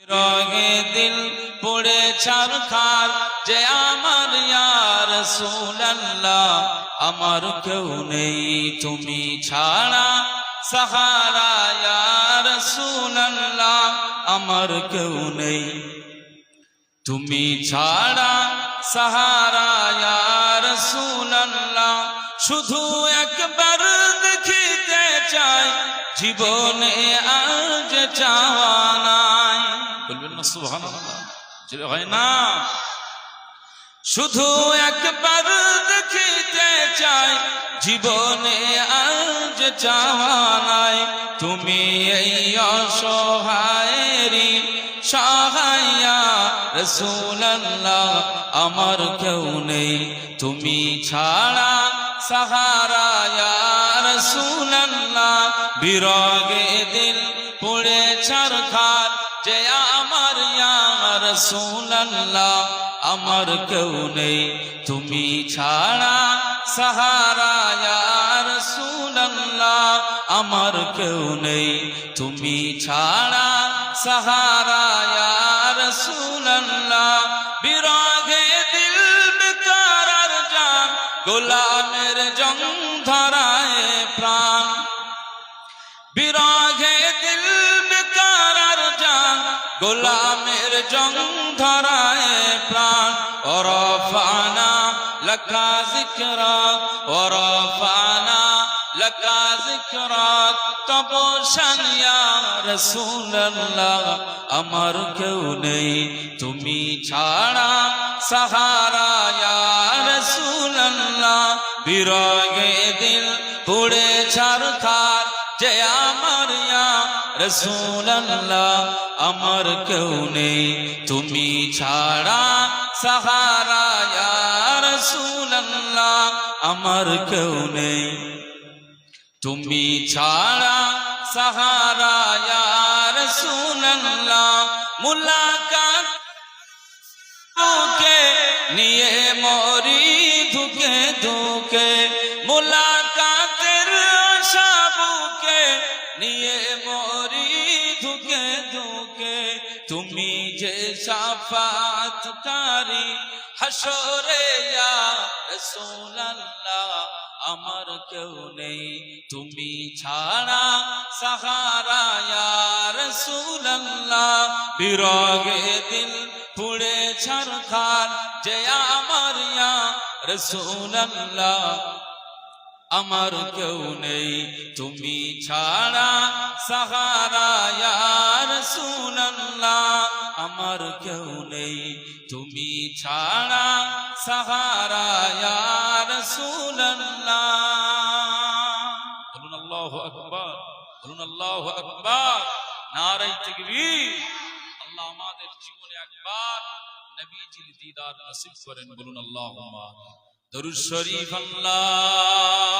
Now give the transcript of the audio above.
রগে দিল পড়ে ছারখার যে আমার ইয়া রাসূলুল্লাহ আমার কেউ নেই তুমি ছাড়া সাহারা ইয়া রাসূলুল্লাহ আমার কেউ নেই তুমি ছাড়া সাহারা ইয়া রাসূলুল্লাহ শুধু একবার দেখিতে চাই জীবনে আজ চাওয়া নাই বলবেন না সুবহানাল্লাহ জোরে হয় না শুধু একবার দেখিতে চাই জীবনে আজ চাওয়া নাই তুমি এই অসহায়েরই সহায় ইয়া রাসূলুল্লাহ আমার কেউ নেই তুমি ছাড়া সাহারা ইয়া রাসূলুল্লাহ বিরগে দিল পুড়ে ছারখার যে আমার ইয়া রাসূলুল্লাহ আমার কেউ নেই তুমি ছাড়া সাহারা ইয়া রাসূলুল্লাহ আমার কেউ নেই তুমি ছাড়া সাহারা ইয়া রাসূলুল্লাহ বিরগে দিল বেকার জান গোলামের জং ধরায় প্রাণ বিরগে দিল বেকার জান গোলামের জং ধরায় প্রাণ ওরফানা লাকা যিকরাক ওরফানা লাকা যিকরাক তবশান ইয়া রাসূলুল্লাহ আমার কেউ নেই তুমি ছাড়া সাহারা ইয়া রাসূলুল্লাহ বিরগে দিল পুড়ে ছারখার যে আমার ইয়া রাসূলুল্লাহ আমার কেউ নেই তুমি ছাড়া সাহারা ইয়া রাসূলুল্লাহ আমার কেউ নেই তুমি ছাড়া সাহারা ইয়া রাসূলুল্লাহ মুলাকাত কে নিয়ে মরি ধুকে ধুকে মুলাকাতের আশা বুকে নিয়ে মরি ধুকে ধুকে তুমি যে শাফাআতকারী হাসরে ইয়া রাসূলুল্লাহ আমার কেউ নেই তুমি ছাড়া সাহারা ইয়া রাসূলুল্লাহ বিরগে দিল পুড়ে ছারখার যে আমার ইয়া রাসূলুল্লাহ আমার কেউ নেই তুমি ছাড়া সাহারা ইয়া রাসূলুল্লাহ আমার কেউ নেই তুমি ছাড়া সাহারা ইয়া রাসূলুল্লাহ বলুন আল্লাহু আকবার বলুন আল্লাহু আকবার নারে তাকবীর আল্লাহ আমাদের জীবনে একবার নবীজির দিদার নসিব করেন বলুন আল্লাহুম্মা দরুদ শরীফ আল্লাহ